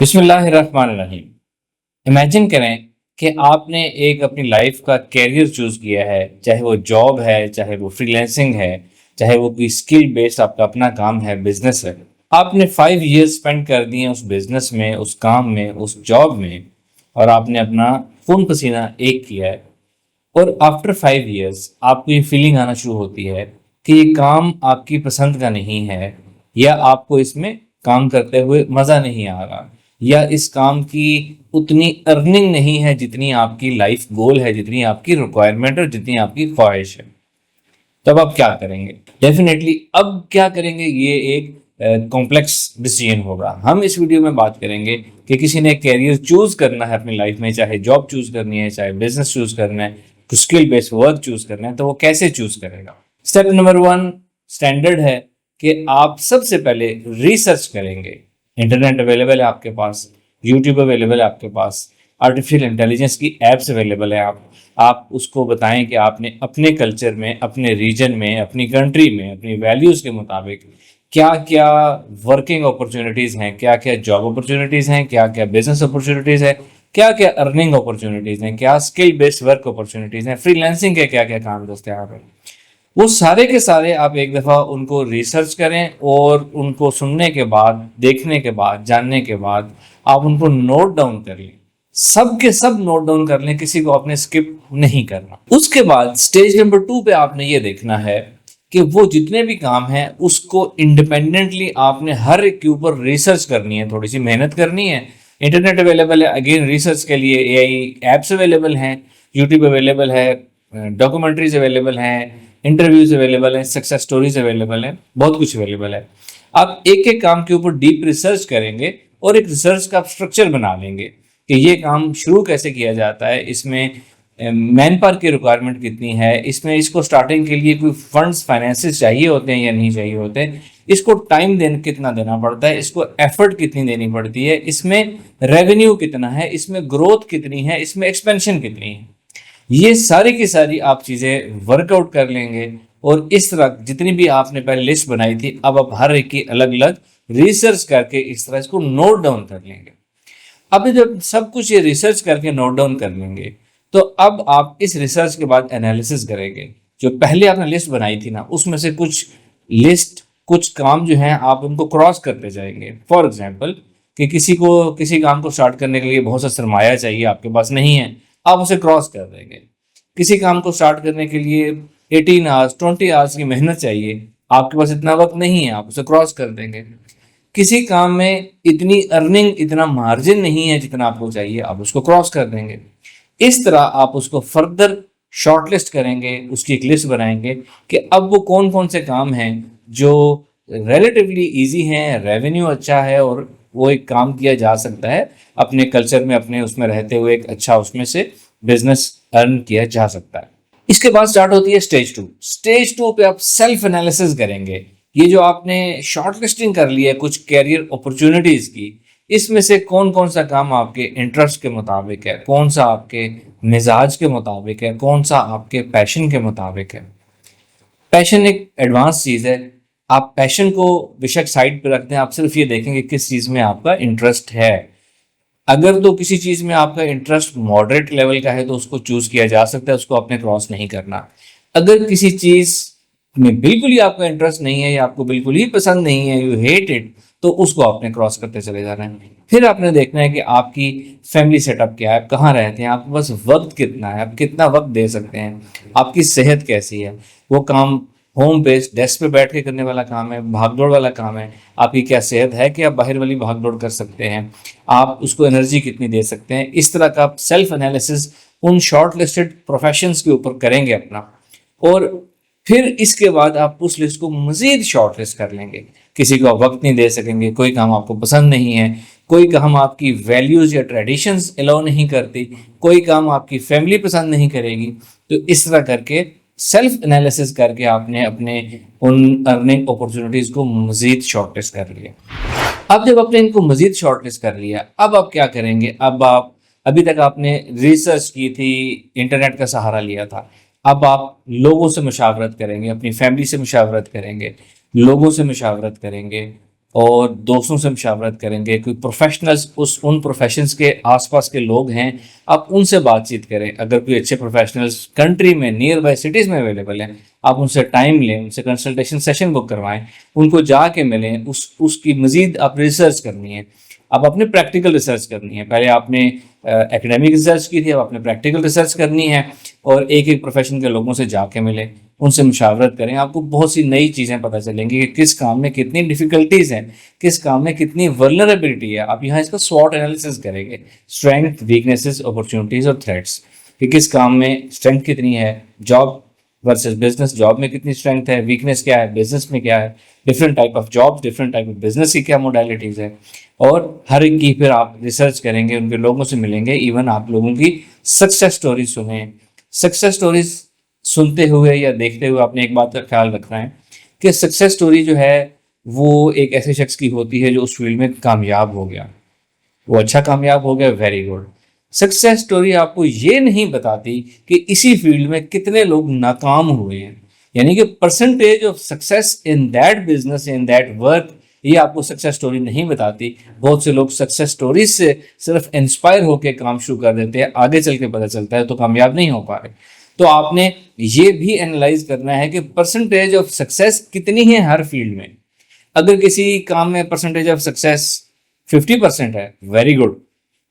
बिस्मिल्लाहिर्रहमानिर्रहीम। इमेजिन करें कि आपने एक अपनी लाइफ का कैरियर चूज़ किया है, चाहे वो जॉब है, चाहे वो फ्रीलांसिंग है, चाहे वो कोई स्किल बेस्ड आपका अपना काम है, बिजनेस है। आपने 5 ईयर्स स्पेंड कर दिए उस बिजनेस में, उस काम में, उस जॉब में और आपने अपना खून पसीना एक किया है। और आफ्टर 5 ईयर्स आपको ये फीलिंग आना शुरू होती है कि ये काम आपकी पसंद का नहीं है, या आपको इसमें काम करते हुए मज़ा नहीं आ रहा, या इस काम की उतनी अर्निंग नहीं है जितनी आपकी लाइफ गोल है, जितनी आपकी रिक्वायरमेंट और जितनी आपकी ख्वाहिश है। तब आप क्या करेंगे? डेफिनेटली अब क्या करेंगे, ये एक कॉम्प्लेक्स डिसीजन होगा। हम इस वीडियो में बात करेंगे कि किसी ने कैरियर चूज करना है अपनी लाइफ में, चाहे जॉब चूज करनी है, चाहे बिजनेस चूज करना है, स्किल बेस्ड वर्क चूज करना है, तो वो कैसे चूज करेगा। स्टेप नंबर 1 स्टैंडर्ड है कि आप सबसे पहले रिसर्च करेंगे। इंटरनेट अवेलेबल है आपके पास, यूट्यूब अवेलेबल है आपके पास, आर्टिफिशियल इंटेलिजेंस की एप्स अवेलेबल है। आप उसको बताएं कि आपने अपने कल्चर में, अपने रीजन में, अपनी कंट्री में, अपनी वैल्यूज़ के मुताबिक क्या क्या वर्किंग अपॉर्चुनिटीज़ हैं, क्या क्या जॉब अपॉर्चुनिटीज़ हैं, क्या क्या बिजनेस अपॉर्चुनिटीज़ हैं, क्या क्या अर्निंग अपॉर्चुनिटीज़ हैं, क्या स्किल बेस्ड वर्क अपॉर्चुनिटीज़ हैं, फ्रीलांसिंग के क्या क्या काम दस्तयाब हैं। वो सारे के सारे आप एक दफ़ा उनको रिसर्च करें और उनको सुनने के बाद, देखने के बाद, जानने के बाद आप उनको नोट डाउन कर लें। सब के सब नोट डाउन कर लें, किसी को आपने स्किप नहीं करना। उसके बाद स्टेज नंबर 2 पे आपने ये देखना है कि वो जितने भी काम हैं उसको इंडिपेंडेंटली आपने हर एक के ऊपर रिसर्च करनी है, थोड़ी सी मेहनत करनी है। इंटरनेट अवेलेबल है, अगेन रिसर्च के लिए एआई एप्स अवेलेबल हैं, यूट्यूब अवेलेबल है, डॉक्यूमेंट्रीज अवेलेबल हैं, इंटरव्यूज अवेलेबल हैं, सक्सेस स्टोरीज अवेलेबल हैं, बहुत कुछ अवेलेबल है। आप एक एक काम के ऊपर डीप रिसर्च करेंगे और एक रिसर्च का स्ट्रक्चर बना लेंगे कि ये काम शुरू कैसे किया जाता है, इसमें मैन पावर की रिक्वायरमेंट कितनी है, इसमें इसको स्टार्टिंग के लिए कोई फंड्स फाइनेंसेस चाहिए होते हैं या नहीं चाहिए होते, इसको टाइम कितना देना पड़ता है, इसको एफर्ट कितनी देनी पड़ती है, इसमें रेवेन्यू कितना है, इसमें ग्रोथ कितनी है, इसमें एक्सपेंशन कितनी है। ये सारी की सारी आप चीज़ें वर्कआउट कर लेंगे और इस तरह जितनी भी आपने पहले लिस्ट बनाई थी, अब आप हर एक की अलग अलग रिसर्च करके इस तरह इसको नोट डाउन कर लेंगे। अब जब सब कुछ ये रिसर्च करके नोट डाउन कर लेंगे, तो अब आप इस रिसर्च के बाद एनालिसिस करेंगे। जो पहले आपने लिस्ट बनाई थी ना, उसमें से कुछ काम जो हैं आप उनको क्रॉस करते जाएंगे। फॉर एग्जांपल कि किसी को किसी काम को स्टार्ट करने के लिए बहुत सा सरमाया चाहिए, आपके पास नहीं है, आप उसे क्रॉस कर देंगे। किसी काम को स्टार्ट करने के लिए 18 आवर्स 20 आवर्स की मेहनत चाहिए, आपके पास इतना वक्त नहीं है, आप उसे क्रॉस कर देंगे। किसी काम में इतनी अर्निंग, इतना मार्जिन नहीं है जितना आपको चाहिए, आप उसको क्रॉस कर देंगे। इस तरह आप उसको फर्दर शॉर्टलिस्ट करेंगे, उसकी एक लिस्ट बनाएंगे कि अब वो कौन कौन से काम हैं जो रिलेटिवली इजी हैं, रेवेन्यू अच्छा है और वो एक काम किया जा सकता है अपने कल्चर में, अपने उसमें रहते हुए एक अच्छा उसमें से बिजनेस अर्न किया जा सकता है। इसके बाद स्टार्ट होती है स्टेज 2 पे आप सेल्फ एनालिसिस करेंगे। ये जो आपने शॉर्ट लिस्टिंग कर ली है कुछ कैरियर अपॉर्चुनिटीज की, इसमें से कौन कौन सा काम आपके इंटरेस्ट के मुताबिक है, कौन सा आपके मिजाज के मुताबिक है, कौन सा आपके पैशन के मुताबिक है। पैशन एक एडवांस चीज़ है। आप पैशन को बेशक साइड पे रख दें, आप सिर्फ ये देखेंगे किस चीज़ में आपका इंटरेस्ट है। अगर तो किसी चीज़ में आपका इंटरेस्ट मॉडरेट लेवल का है तो उसको चूज़ किया जा सकता है, उसको आपने क्रॉस नहीं करना। अगर किसी चीज़ में बिल्कुल ही आपका इंटरेस्ट नहीं है या आपको बिल्कुल ही पसंद नहीं है, यू हेट इट, तो उसको आपने क्रॉस करते चले जाना है। फिर आपने देखना है कि आपकी फैमिली सेटअप क्या है, आप कहाँ रहते हैं, आपके पास वक्त कितना है, आप कितना वक्त दे सकते हैं, आपकी सेहत कैसी है, वो काम होम बेस्ड डेस्क पे बैठ के करने वाला काम है, भागदौड़ वाला काम है, आपकी क्या सेहत है कि आप बाहर वाली भागदौड़ कर सकते हैं, आप उसको एनर्जी कितनी दे सकते हैं। इस तरह का आप सेल्फ एनालिसिस उन शॉर्ट लिस्टेड प्रोफेशंस के ऊपर करेंगे अपना। और फिर इसके बाद आप उस लिस्ट को मजीद शॉर्ट लिस्ट कर लेंगे। किसी को आप वक्त नहीं दे सकेंगे, कोई काम आपको पसंद नहीं है, कोई काम आपकी वैल्यूज़ या ट्रेडिशंस अलाउ नहीं करती, कोई काम आपकी फैमिली पसंद नहीं करेगी। तो इस तरह करके सेल्फ एनालिसिस करके आपने अपने उन अर्निंग अपॉर्चुनिटीज़ को मजीद शॉर्ट लिस्ट कर लिया। अब जब आपने इनको मजीद शॉर्ट लिस्ट कर लिया, अब आप क्या करेंगे। अब आप अभी तक आपने रिसर्च की थी, इंटरनेट का सहारा लिया था, अब आप लोगों से मुशावरत करेंगे, अपनी फैमिली से मुशावरत करेंगे, लोगों से मुशावरत करेंगे, और दोस्तों से मशावरत करेंगे, कोई प्रोफेशनल्स उस उन प्रोफेशंस के आसपास के लोग हैं, आप उनसे बातचीत करें। अगर कोई अच्छे प्रोफेशनल्स कंट्री में नियर बाय सिटीज़ में अवेलेबल हैं, आप उनसे टाइम लें, उनसे कंसल्टेशन सेशन बुक करवाएं, उनको जाके मिलें, उसकी मज़ीद आप रिसर्च करनी है। अब आपने प्रैक्टिकल रिसर्च करनी है। पहले आपने एकेडमिक रिसर्च की थी, अब आपने प्रैक्टिकल रिसर्च करनी है और एक एक प्रोफेशन के लोगों से जाके मिलें, उनसे मुशावरत करें। आपको बहुत सी नई चीज़ें पता चलेंगी कि किस काम में कितनी डिफ़िकल्टीज़ हैं, किस काम में कितनी वल्नरेबिलिटी है। आप यहाँ इसका स्वॉट एनालिसिस करेंगे, स्ट्रेंथ, वीकनेसेस, अपॉर्चुनिटीज़ और थ्रेट्स, कि किस काम में स्ट्रेंथ कितनी है, जॉब वर्सेस बिजनेस, जॉब में कितनी स्ट्रेंथ है, वीकनेस क्या है, बिजनेस में क्या है, different type of job, different type of business की क्या मोडालिटीज़ है। और हर एक की फिर आप रिसर्च करेंगे, उनके लोगों से मिलेंगे, इवन आप लोगों की सक्सेस स्टोरी सुने। सक्सेस स्टोरीज सुनते हुए या देखते हुए आपने एक बात का ख्याल रखना है कि सक्सेस स्टोरी जो है वो एक ऐसे शख्स की होती है जो उस फील्ड में कामयाब हो गया, वो अच्छा कामयाब हो गया, वेरी गुड। सक्सेस स्टोरी आपको ये नहीं बताती कि इसी फील्ड में कितने लोग नाकाम हुए हैं, यानी कि percentage of success in that business, in that work, ये आपको सक्सेस स्टोरी नहीं बताती। बहुत से लोग सक्सेस स्टोरीज से सिर्फ इंस्पायर होकर काम शुरू कर देते हैं, आगे चल के पता चलता है तो कामयाब नहीं हो पा रहे। तो आपने ये भी एनालाइज करना है कि परसेंटेज ऑफ सक्सेस कितनी है हर फील्ड में। अगर किसी काम में परसेंटेज ऑफ सक्सेस 50% है, वेरी गुड।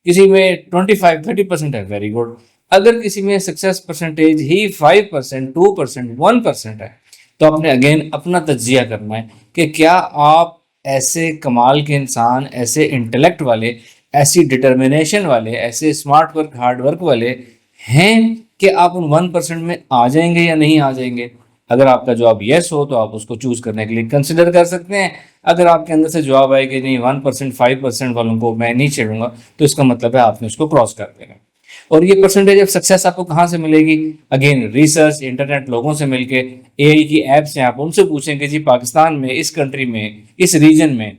किसी में 25-30% है, वेरी गुड। अगर किसी में सक्सेस परसेंटेज ही 5%, 2%, 1% है, तो आपने अगेन अपना तज्जिया करना है कि क्या आप ऐसे कमाल के इंसान, ऐसे इंटेलेक्ट वाले, ऐसी डिटर्मिनेशन वाले, ऐसे स्मार्ट वर्क, हार्ड वर्क वाले हैं कि आप उन 1% में आ जाएंगे या नहीं आ जाएंगे। अगर आपका जवाब यस हो तो आप उसको चूज करने के लिए कंसिडर कर सकते हैं। अगर आपके अंदर से जवाब आए कि नहीं, 1%, 5% वालों को मैं नहीं छेड़ूंगा, तो इसका मतलब है आपने उसको क्रॉस कर देना। और ये परसेंटेज ऑफ सक्सेस आपको कहाँ से मिलेगी? अगेन रिसर्च, इंटरनेट, लोगों से मिलके, एआई की एप्स हैं, आप उनसे पूछें कि जी पाकिस्तान में, इस कंट्री में, इस रीजन में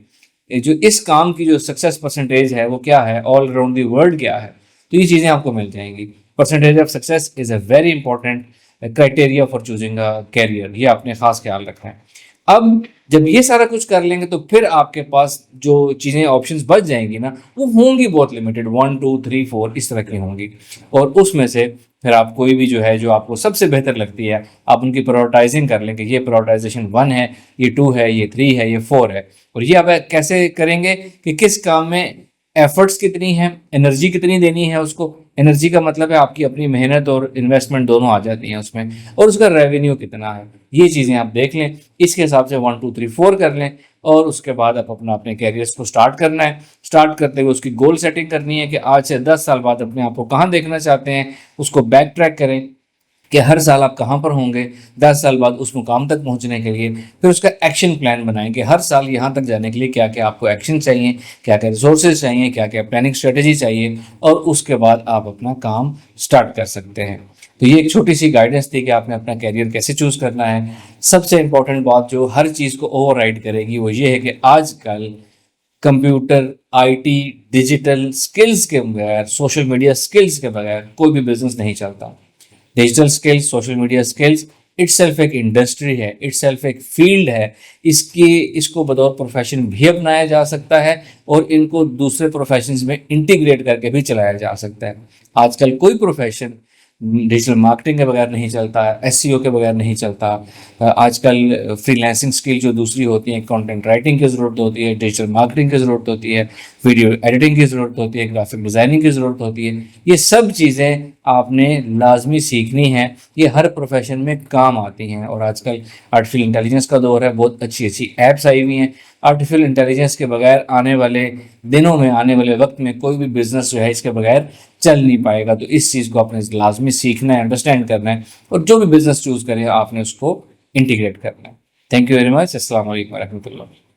जो इस काम की जो सक्सेस परसेंटेज है वो क्या है, ऑल अराउंड दी वर्ल्ड क्या है। तो ये चीज़ें आपको मिल जाएंगी। Percentage of success is a very important criteria for choosing a career, ये आपने खास ख्याल रखना है। अब जब ये सारा कुछ कर लेंगे तो फिर आपके पास जो चीज़ें ऑप्शंस बच जाएंगी ना, वो होंगी बहुत लिमिटेड, 1 2 3 4 इस तरह की होंगी। और उसमें से फिर आप कोई भी जो है जो आपको सबसे बेहतर लगती है, आप उनकी प्रायोरिटाइजिंग कर लें कि ये प्रायोरिटाइजेशन 1 है, ये 2 है, ये 3 है, ये 4 है। और ये आप कैसे करेंगे कि किस काम में एफर्ट्स कितनी है, एनर्जी कितनी देनी है उसको। एनर्जी का मतलब है आपकी अपनी मेहनत और इन्वेस्टमेंट दोनों आ जाती हैं उसमें, और उसका रेवेन्यू कितना है, ये चीज़ें आप देख लें। इसके हिसाब से 1 2 3 4 कर लें और उसके बाद आप अपने कैरियर्स को स्टार्ट करना है। स्टार्ट करते हुए उसकी गोल सेटिंग करनी है कि आज से 10 साल बाद अपने आप को कहाँ देखना चाहते हैं, उसको बैक ट्रैक करें कि हर साल आप कहाँ पर होंगे 10 साल बाद उस मुकाम तक पहुँचने के लिए। फिर उसका एक्शन प्लान बनाएं कि हर साल यहाँ तक जाने के लिए क्या क्या आपको एक्शन चाहिए, क्या क्या रिसोर्सेज चाहिए, क्या क्या प्लानिंग स्ट्रेटेजी चाहिए, और उसके बाद आप अपना काम स्टार्ट कर सकते हैं। तो ये एक छोटी सी गाइडेंस थी कि आपने अपना कैरियर कैसे चूज करना है। सबसे इंपॉर्टेंट बात जो हर चीज़ को ओवरराइड करेगी वो ये है कि आजकल कंप्यूटर, आईटी, डिजिटल स्किल्स के बगैर, सोशल मीडिया स्किल्स के बगैर कोई भी बिजनेस नहीं चलता। Digital skills, social media skills itself एक इंडस्ट्री है, इटसेल्फ एक फील्ड है। इसको बतौर प्रोफेशन भी अपनाया जा सकता है और इनको दूसरे प्रोफेशंस में इंटीग्रेट करके भी चलाया जा सकता है। आजकल कोई प्रोफेशन डिजिटल मार्केटिंग के बगैर नहीं चलता, एसईओ के बगैर नहीं चलता। आजकल फ्रीलांसिंग स्किल जो दूसरी होती हैं, कंटेंट राइटिंग की ज़रूरत होती है, डिजिटल मार्केटिंग की ज़रूरत होती है, वीडियो एडिटिंग की ज़रूरत होती है, ग्राफिक डिज़ाइनिंग की ज़रूरत होती है। ये सब चीज़ें आपने लाजमी सीखनी है, ये हर प्रोफेशन में काम आती हैं। और आजकल आर्टिफिशियल इंटेलिजेंस का दौर है, बहुत अच्छी अच्छी ऐप्स आई हुई हैं। आर्टिफिशियल इंटेलिजेंस के बगैर आने वाले दिनों में, आने वाले वक्त में कोई भी बिजनेस जो है इसके बगैर चल नहीं पाएगा। तो इस चीज़ को आपने लाजमी सीखना है, अंडरस्टैंड करना है, और जो भी बिजनेस चूज़ करें आपने उसको इंटीग्रेट करना है। Thank you very much. अस्सलाम वालेकुम रहमतुल्लाह।